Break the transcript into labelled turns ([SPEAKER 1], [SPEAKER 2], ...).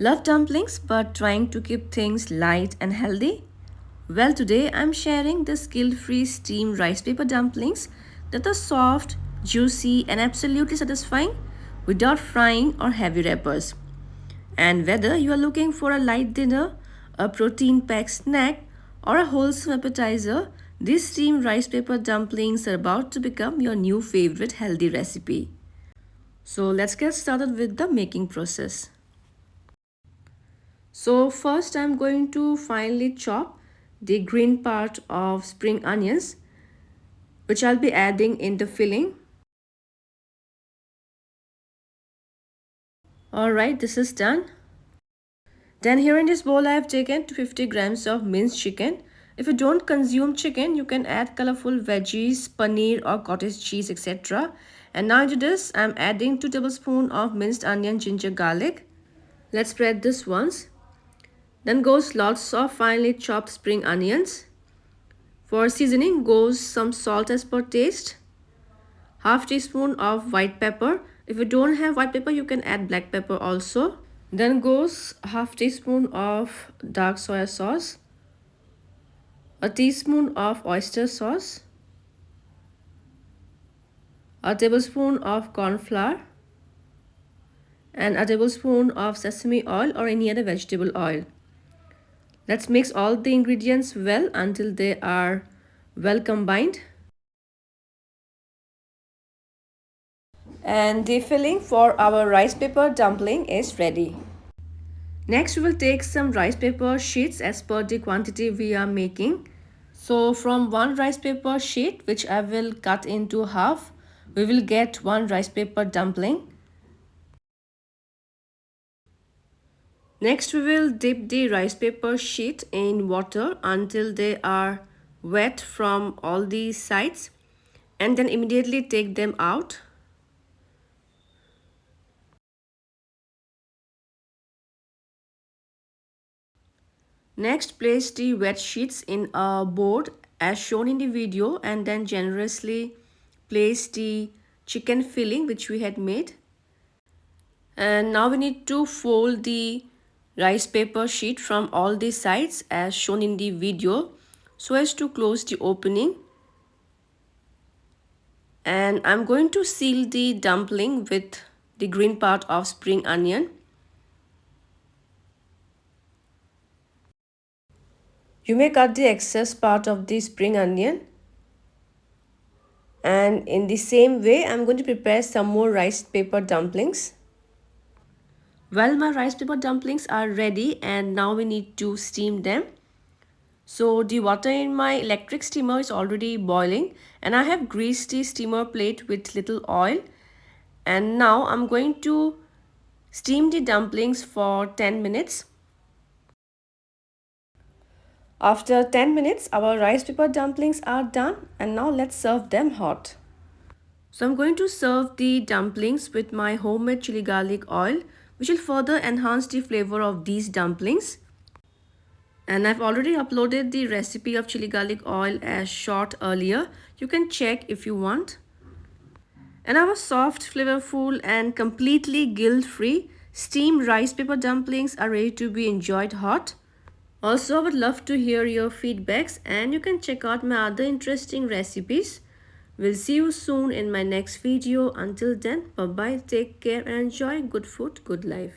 [SPEAKER 1] Love dumplings but trying to keep things light and healthy? Well, today I'm sharing the guilt-free steamed rice paper dumplings that are soft, juicy, and absolutely satisfying without frying or heavy wrappers. And whether you are looking for a light dinner, a protein-packed snack, or a wholesome appetizer, these steamed rice paper dumplings are about to become your new favorite healthy recipe. So let's get started with the making process. So first I'm going to finely chop the green part of spring onions, which I'll be adding in the filling. Alright, this is done. Then here in this bowl I have taken 250 grams of minced chicken. If you don't consume chicken, you can add colorful veggies, paneer or cottage cheese, etc. And now into this I'm adding 2 tablespoons of minced onion, ginger, garlic. Let's spread this once. Then goes lots of finely chopped spring onions. For seasoning goes some salt as per taste. Half teaspoon of white pepper. If you don't have white pepper, you can add black pepper also. Then goes half teaspoon of dark soya sauce, a teaspoon of oyster sauce, a tablespoon of cornflour, and a tablespoon of sesame oil or any other vegetable oil. Let's mix all the ingredients well until they are well combined. And the filling for our rice paper dumpling is ready. Next we will take some rice paper sheets as per the quantity we are making. So from one rice paper sheet, which I will cut into half, we will get one rice paper dumpling. Next we will dip the rice paper sheet in water until they are wet from all the sides and then immediately take them out. Next, place the wet sheets in a board as shown in the video and then generously place the chicken filling which we had made. And now we need to fold the rice paper sheet from all the sides as shown in the video so as to close the opening. And I'm going to seal the dumpling with the green part of spring onion. You may cut the excess part of the spring onion. And in the same way, I'm going to prepare some more rice paper dumplings. Well, my rice paper dumplings are ready and now we need to steam them. So the water in my electric steamer is already boiling and I have greased the steamer plate with little oil. And now I'm going to steam the dumplings for 10 minutes. After 10 minutes, our rice paper dumplings are done and now let's serve them hot. So I'm going to serve the dumplings with my homemade chili garlic oil, which will further enhance the flavor of these dumplings. And I've already uploaded the recipe of chili garlic oil as short earlier. You can check if you want. And our soft, flavorful and completely guilt-free steamed rice paper dumplings are ready to be enjoyed hot. Also, I would love to hear your feedbacks and you can check out my other interesting recipes. We'll see you soon in my next video. Until then, bye-bye, take care and enjoy good food, good life.